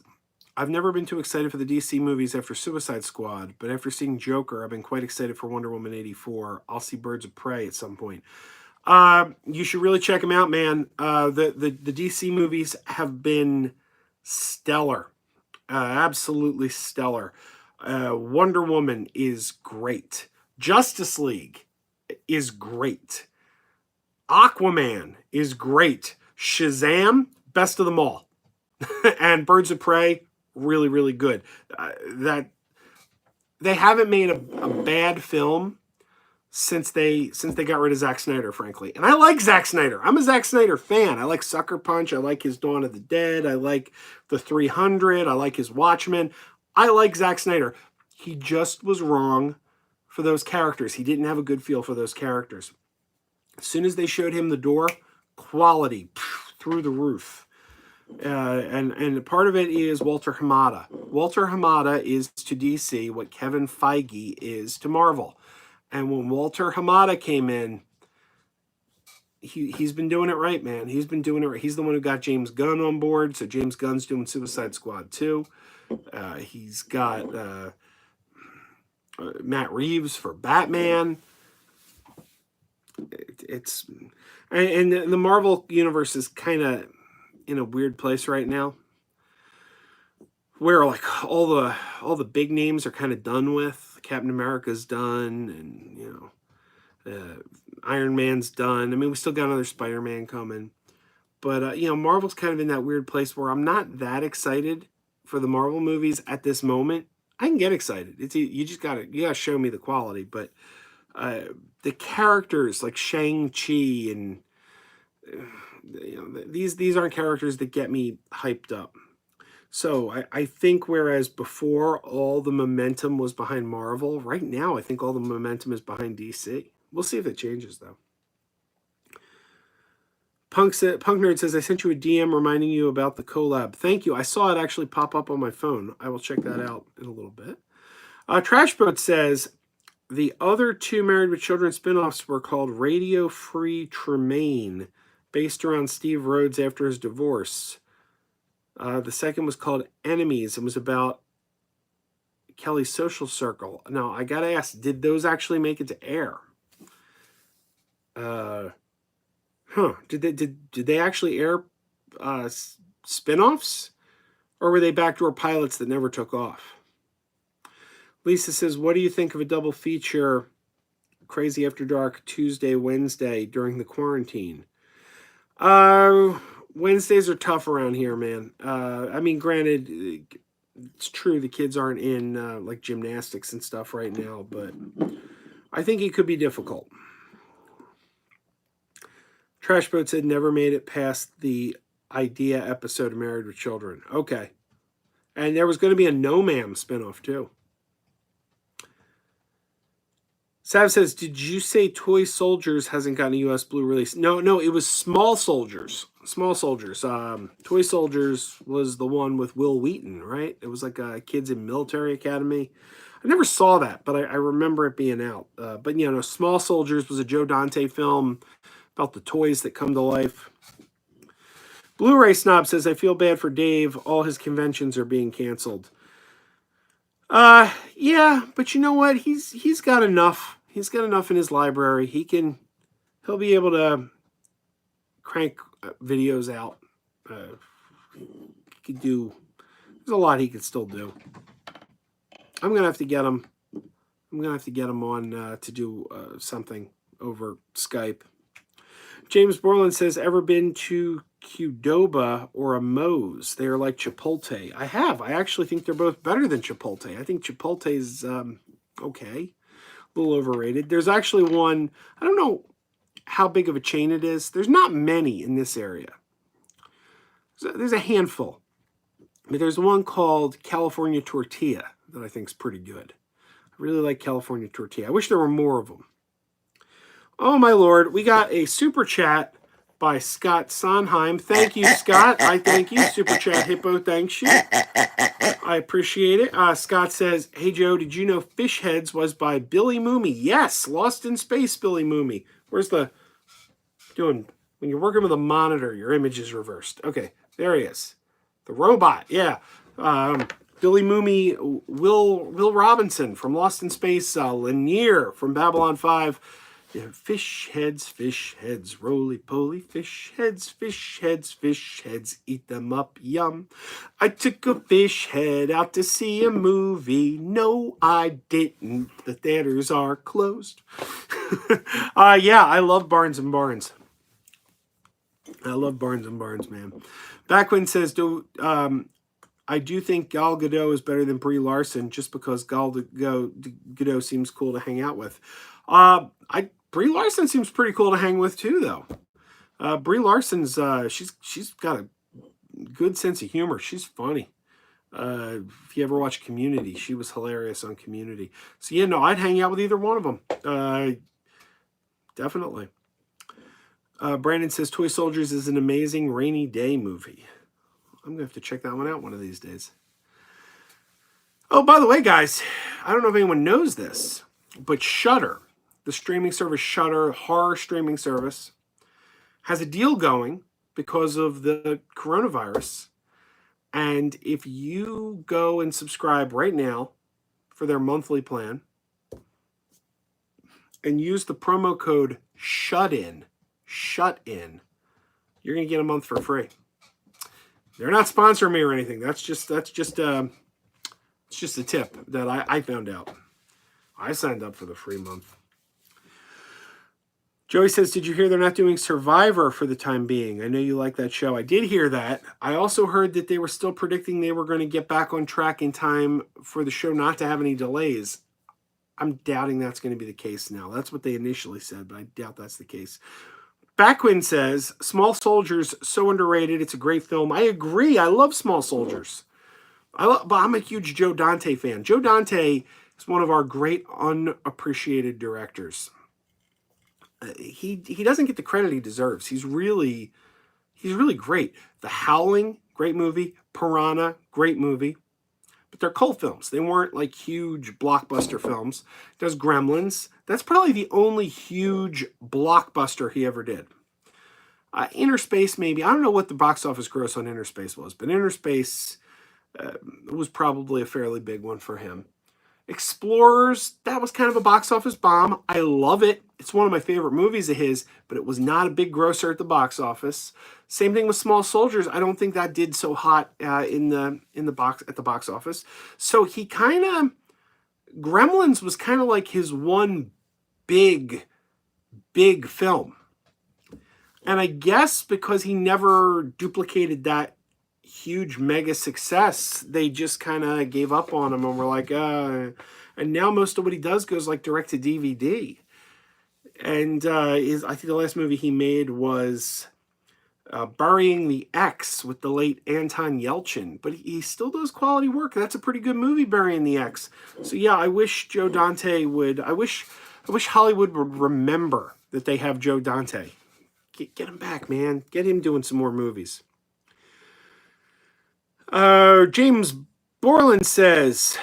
I've never been too excited for the DC movies after Suicide Squad, but after seeing Joker, I've been quite excited for Wonder Woman 84. I'll see Birds of Prey at some point. You should really check them out, man. The DC movies have been stellar. Absolutely stellar. Wonder Woman is great. Justice League is great. Aquaman is great. Shazam, best of them all. And Birds of Prey, really, really good. That they haven't made a bad film since they got rid of Zack Snyder, frankly. And I like Zack Snyder. I'm a Zack Snyder fan. I like Sucker Punch. I like his Dawn of the Dead. I like the 300. I like his Watchmen. I like Zack Snyder. He just was wrong for those characters. He didn't have a good feel for those characters. As soon as they showed him the door, quality through the roof. And part of it is Walter Hamada. Walter Hamada is to DC what Kevin Feige is to Marvel. And when Walter Hamada came in, he's been doing it right, man. He's been doing it right. He's the one who got James Gunn on board, so James Gunn's doing Suicide Squad 2. He's got Matt Reeves for Batman. And the Marvel universe is kind of in a weird place right now, where like all the big names are kind of done with. Captain America's done, and Iron Man's done. I mean, we still got another Spider-Man coming, but Marvel's kind of in that weird place where I'm not that excited for the Marvel movies at this moment. I can get excited. You gotta show me the quality, but the characters like Shang-Chi and these aren't characters that get me hyped up. So I think whereas before all the momentum was behind Marvel, right now I think all the momentum is behind DC. We'll see if it changes though. Punk Nerd says, I sent you a DM reminding you about the collab. Thank you. I saw it actually pop up on my phone. I will check that out in a little bit. Trashboat says, the other two Married with Children spinoffs were called Radio Free Tremaine, based around Steve Rhodes after his divorce. The second was called Enemies and was about Kelly's social circle. Now, I got to ask, did those actually make it to air? Did they actually air spinoffs? Or were they backdoor pilots that never took off? Lisa says, what do you think of a double feature, Krazy After Dark, Tuesday, Wednesday, during the quarantine? Wednesdays are tough around here, man. I mean, granted, it's true the kids aren't in like gymnastics and stuff right now, but I think it could be difficult. Trashboat said never made it past the idea episode of Married with Children. Okay. And there was going to be a No Ma'am spinoff too. Sav says, did you say Toy Soldiers hasn't gotten a U.S. Blue release? No, it was Small Soldiers. Small Soldiers. Toy Soldiers was the one with Will Wheaton, right? It was like kids in military academy. I never saw that, but I remember it being out. But, Small Soldiers was a Joe Dante film about the toys that come to life. Blu-ray Snob says, I feel bad for Dave. All his conventions are being canceled. Yeah, but you know what? He's got enough. He's got enough in his library. He'll be able to crank videos out. He could do. There's a lot he could still do. I'm gonna have to get him. I'm gonna have to get him on to do something over Skype. James Borland says, ever been to Qdoba or a Moe's? They are like Chipotle. I have. I actually think they're both better than Chipotle. I think Chipotle's okay. A little overrated. There's actually one, I don't know how big of a chain it is. There's not many in this area. There's a handful. But there's one called California Tortilla that I think is pretty good. I really like California Tortilla. I wish there were more of them. Oh, my Lord. We got a super chat by Scott Sondheim. Thank you, Scott. I thank you. Super Chat Hippo thanks you. I appreciate it. Scott says, hey, Joe, did you know Fish Heads was by Billy Mooney? Yes, Lost in Space Billy Mooney. Where's the doing? When you're working with a monitor, your image is reversed. Okay, there he is. The robot, yeah. Billy Mooney, Will Robinson from Lost in Space, Lanier from Babylon 5. Yeah, fish heads, roly-poly, fish heads, eat them up, yum. I took a fish head out to see a movie. No, I didn't. The theaters are closed. Yeah, I love Barnes and Barnes. I love Barnes and Barnes, man. Backwin says, I do think Gal Gadot is better than Brie Larson just because Gal Gadot seems cool to hang out with. Brie Larson seems pretty cool to hang with too, though. Brie Larson's she's got a good sense of humor. She's funny. If you ever watch Community, she was hilarious on Community. So yeah, no, I'd hang out with either one of them. Definitely. Brandon says Toy Soldiers is an amazing rainy day movie. I'm gonna have to check that one out one of these days. Oh, by the way, guys, I don't know if anyone knows this, but Shudder, the streaming service Shudder, horror streaming service, has a deal going because of the coronavirus. And if you go and subscribe right now for their monthly plan and use the promo code SHUTIN, you're going to get a month for free. They're not sponsoring me or anything. That's just it's just a tip that I found out. I signed up for the free month. Joey says, did you hear they're not doing Survivor for the time being? I know you like that show. I did hear that. I also heard that they were still predicting they were going to get back on track in time for the show not to have any delays. I'm doubting that's going to be the case now. That's what they initially said, but I doubt that's the case. Backwin says, Small Soldiers, so underrated. It's a great film. I agree. I love Small Soldiers. But I'm a huge Joe Dante fan. Joe Dante is one of our great unappreciated directors. He doesn't get the credit he deserves. He's really great. The Howling, great movie. Piranha, great movie. But they're cult films. They weren't like huge blockbuster films. He does Gremlins. That's probably the only huge blockbuster he ever did. Inner Space, maybe. I don't know what the box office gross on Inner Space was, but Inner Space was probably a fairly big one for him. Explorers, that was kind of a box office bomb. I love it. It's one of my favorite movies of his, but it was not a big grosser at the box office. Same thing with Small Soldiers. I don't think that did so hot in the box office. So he kind of Gremlins was kind of like his one big film. And I guess because he never duplicated that huge mega success, they just kind of gave up on him and were like, and now most of what he does goes like direct to DVD. And I think the last movie he made was Burying the X with the late Anton Yelchin, but he still does quality work. That's a pretty good movie, Burying the X. So yeah, I wish Joe Dante would. I wish Hollywood would remember that they have Joe Dante. Get him back, man. Get him doing some more movies. James Borland says,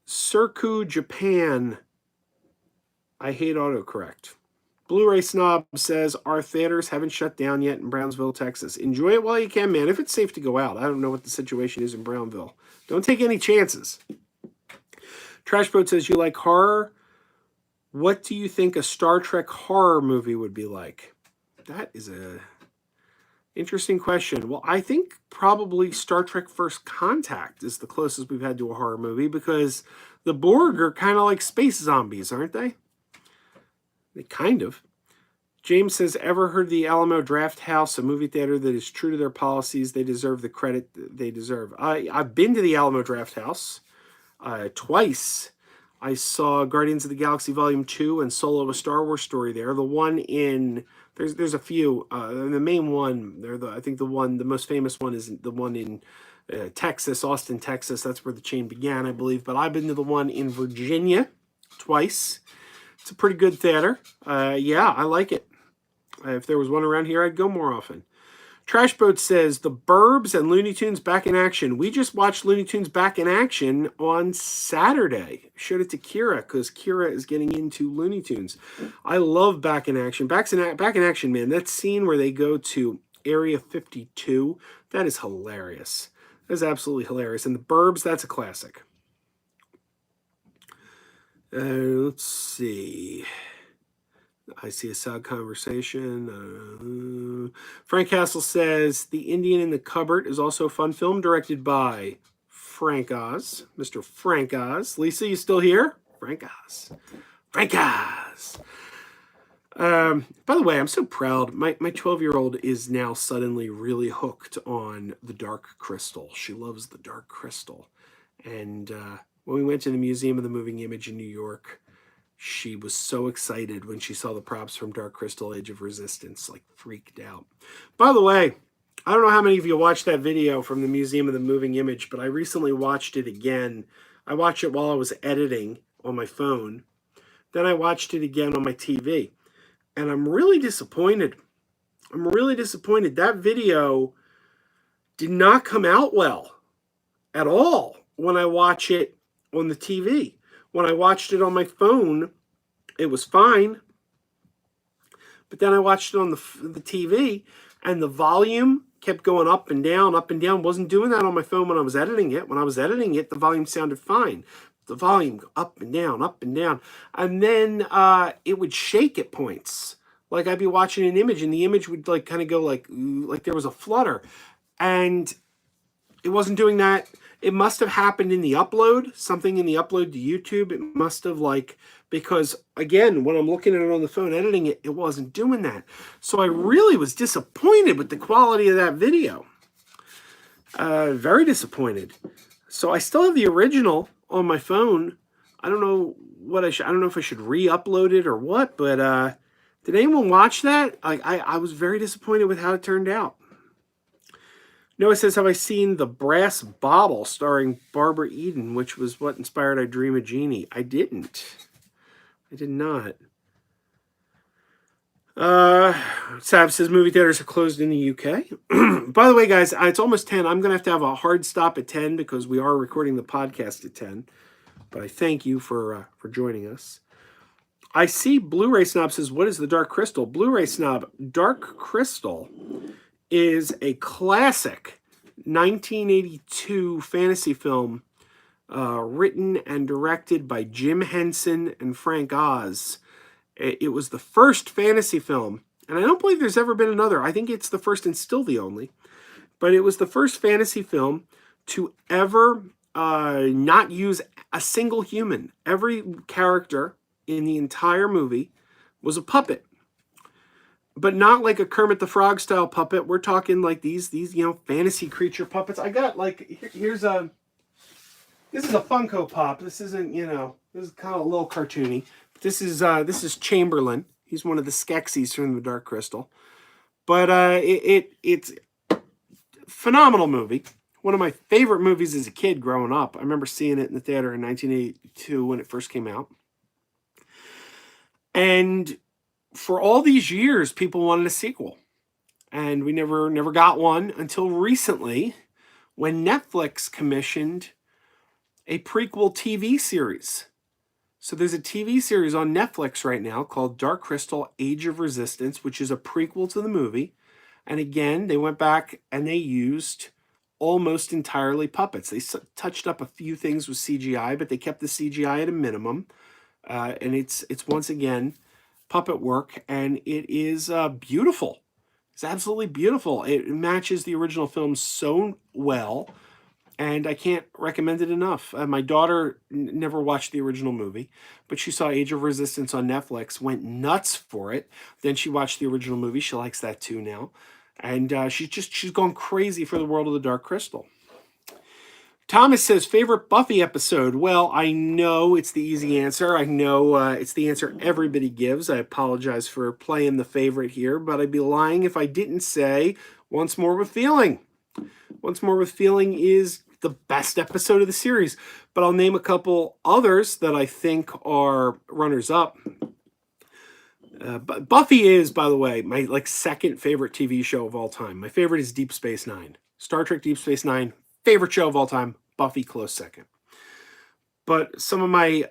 Surku, Japan. I hate autocorrect. Blu-ray Snob says, our theaters haven't shut down yet in Brownsville, Texas. Enjoy it while you can, man. If it's safe to go out. I don't know what the situation is in Brownville. Don't take any chances. Trashboat says, you like horror? What do you think a Star Trek horror movie would be like? That is a interesting question. Well, I think probably Star Trek First Contact is the closest we've had to a horror movie because the Borg are kind of like space zombies, aren't they? They kind of. James says, ever heard the Alamo Draft House, a movie theater that is true to their policies? They deserve the credit they deserve. I've been to the Alamo Draft House twice. I saw Guardians of the Galaxy Volume 2 and Solo: A Star Wars Story there. The one in... There's a few. The main one, I think the most famous one is the one in Texas, Austin, Texas. That's where the chain began, I believe. But I've been to the one in Virginia twice. It's a pretty good theater. Yeah, I like it. If there was one around here, I'd go more often. Trashboat says, The Burbs and Looney Tunes back in action. We just watched Looney Tunes back in action on Saturday. Showed it to Kira because Kira is getting into Looney Tunes. I love back in action. Back in action, man. That scene where they go to Area 52, that is hilarious. That is absolutely hilarious. And The Burbs, that's a classic. Let's see. I see a sad conversation. Frank Castle says, The Indian in the Cupboard is also a fun film directed by Frank Oz. Mr. Frank Oz. Lisa, you still here? Frank Oz. Frank Oz. By the way, I'm so proud. My 12-year-old is now suddenly really hooked on The Dark Crystal. She loves The Dark Crystal. And when we went to the Museum of the Moving Image in New York, she was so excited when she saw the props from Dark Crystal Age of Resistance, like freaked out. By the way, I don't know how many of you watched that video from the Museum of the Moving Image, but I recently watched it again. I watched it while I was editing on my phone. Then I watched it again on my TV. And I'm really disappointed. I'm really disappointed. That video did not come out well at all when I watch it on the TV. When I watched it on my phone, it was fine. But then I watched it on the TV, and the volume kept going up and down, up and down. Wasn't doing that on my phone when I was editing it. When I was editing it, the volume sounded fine. The volume up and down, up and down. And then it would shake at points. Like I'd be watching an image, and the image would like kind of go like there was a flutter. And it wasn't doing that. It must have happened in the upload, something in the upload to YouTube. It must have because again, when I'm looking at it on the phone, editing it, it wasn't doing that. So I really was disappointed with the quality of that video. Very disappointed. So I still have the original on my phone. I don't know what I don't know if I should re-upload it or what, but did anyone watch that? I was very disappointed with how it turned out. Noah says, have I seen The Brass Bottle starring Barbara Eden, which was what inspired I Dream a Genie? I didn't. I did not. Sav says movie theaters are closed in the UK. By the way, guys, it's almost 10. I'm going to have a hard stop at 10 because we are recording the podcast at 10. But I thank you for joining us. I see Blu-ray Snob says, what is the Dark Crystal? Blu-ray Snob, Dark Crystal is a classic 1982 fantasy film written and directed by Jim Henson and Frank Oz. It was the first fantasy film, and I don't believe there's ever been another. I think it's the first and still the only. But it was the first fantasy film to ever not use a single human. Every character in the entire movie was a puppet. But not like a Kermit the Frog style puppet. We're talking like these fantasy creature puppets. I got this is a Funko Pop. This isn't, this is kind of a little cartoony. This is Chamberlain. He's one of the Skeksis from the Dark Crystal. But it's a phenomenal movie. One of my favorite movies as a kid growing up. I remember seeing it in the theater in 1982 when it first came out. And for all these years, people wanted a sequel, and we never got one until recently, when Netflix commissioned a prequel TV series. So there's a TV series on Netflix right now called Dark Crystal: Age of Resistance, which is a prequel to the movie. And again, they went back and they used almost entirely puppets. They touched up a few things with CGI, but they kept the CGI at a minimum. And it's once again puppet work, and it is beautiful. It's absolutely beautiful. It matches the original film so well, and I can't recommend it enough. My daughter never watched the original movie, but she saw Age of Resistance on Netflix, went nuts for it. Then she watched the original movie. She likes that too now, and she's gone crazy for the world of the Dark Crystal. Thomas says, favorite Buffy episode? Well, I know it's the easy answer. I know it's the answer everybody gives. I apologize for playing the favorite here, but I'd be lying if I didn't say Once More with Feeling. Once More with Feeling is the best episode of the series, but I'll name a couple others that I think are runners-up. But Buffy is, by the way, my second favorite TV show of all time. My favorite is Deep Space Nine. Star Trek Deep Space Nine. Favorite show of all time, Buffy, close second. But some of my,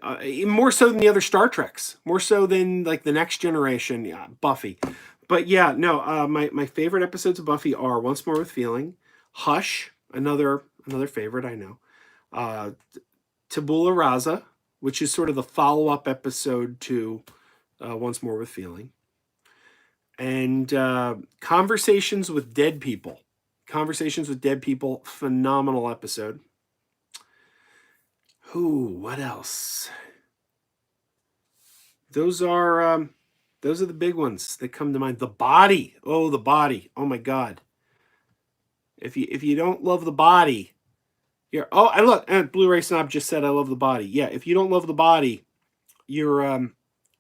more so than the other Star Treks, more so than the Next Generation, yeah, Buffy. But yeah, no, my favorite episodes of Buffy are Once More with Feeling, Hush, another favorite, I know, Tabula Rasa, which is sort of the follow-up episode to Once More with Feeling, and Conversations with Dead People. Conversations with Dead People, phenomenal episode. What else? Those are the big ones that come to mind. The Body. Oh, The Body. Oh my God. If you don't love The Body, you're and look, and Blu-ray Snob just said I love The Body. Yeah, if you don't love The Body, you're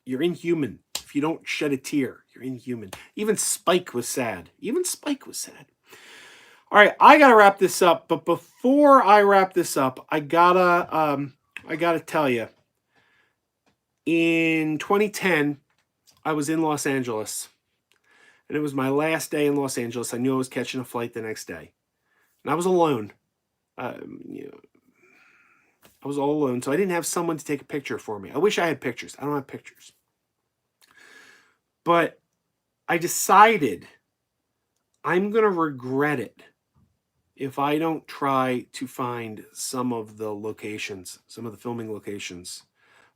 inhuman. If you don't shed a tear, you're inhuman. Even Spike was sad. All right, I gotta wrap this up, but before I wrap this up, I gotta tell you, in 2010, I was in Los Angeles, and it was my last day in Los Angeles. I knew I was catching a flight the next day, and I was alone. You know, I was all alone, so I didn't have someone to take a picture for me. I wish I had pictures. I don't have pictures, but I decided I'm gonna regret it if I don't try to find some of the locations, some of the filming locations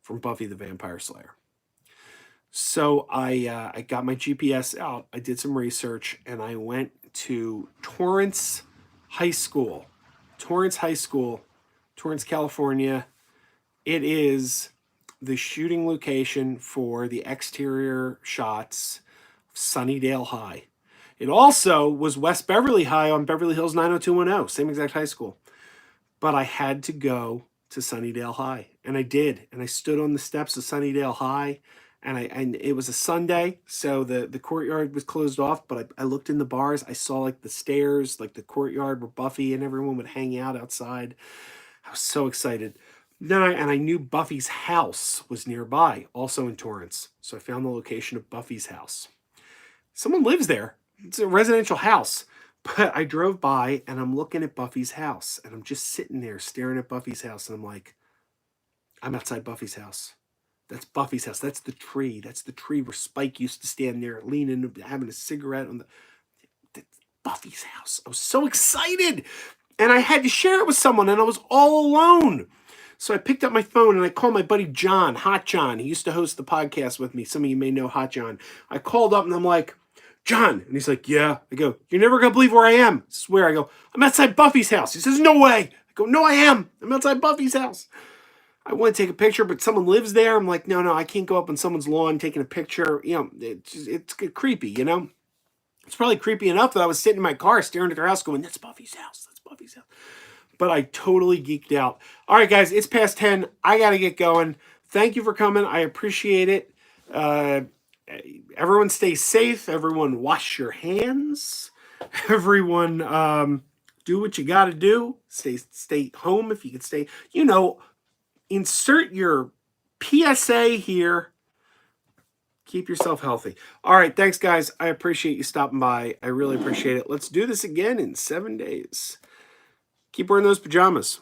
from Buffy the Vampire Slayer. So I got my GPS out. I did some research, and I went to High School, Torrance High School, Torrance, California. It is the shooting location for the exterior shots of Sunnydale High. It also was West Beverly High on Beverly Hills 90210, same exact high school. But I had to go to Sunnydale High, and I did. And I stood on the steps of Sunnydale High, and it was a Sunday, so the courtyard was closed off. But I looked in the bars. I saw like the stairs, like the courtyard where Buffy and everyone would hang out outside. I was so excited. Then I knew Buffy's house was nearby, also in Torrance. So I found the location of Buffy's house. Someone lives there. It's a residential house. But I drove by and I'm looking at Buffy's house, and I'm just sitting there staring at Buffy's house, and I'm like, I'm outside Buffy's house. That's Buffy's house. That's the tree. That's the tree where Spike used to stand there leaning, having a cigarette on that's Buffy's house. I was so excited. And I had to share it with someone, and I was all alone. So I picked up my phone and I called my buddy John, Hot John. He used to host the podcast with me. Some of you may know Hot John. I called up and I'm like, John. And he's like, yeah. I go, you're never going to believe where I am. I swear. I go, I'm outside Buffy's house. He says, no way. I go, no, I am. I'm outside Buffy's house. I want to take a picture, but someone lives there. I'm like, no, I can't go up on someone's lawn taking a picture. You know, it's creepy, you know? It's probably creepy enough that I was sitting in my car staring at their house going, that's Buffy's house. That's Buffy's house. But I totally geeked out. All right, guys, it's past 10. I got to get going. Thank you for coming. I appreciate it. Everyone stay safe. Everyone wash your hands. Everyone do what you got to do. Stay home if you can stay. You know, insert your PSA here. Keep yourself healthy. All right, thanks, guys. I appreciate you stopping by. I really appreciate it. Let's do this again in 7 days. Keep wearing those pajamas.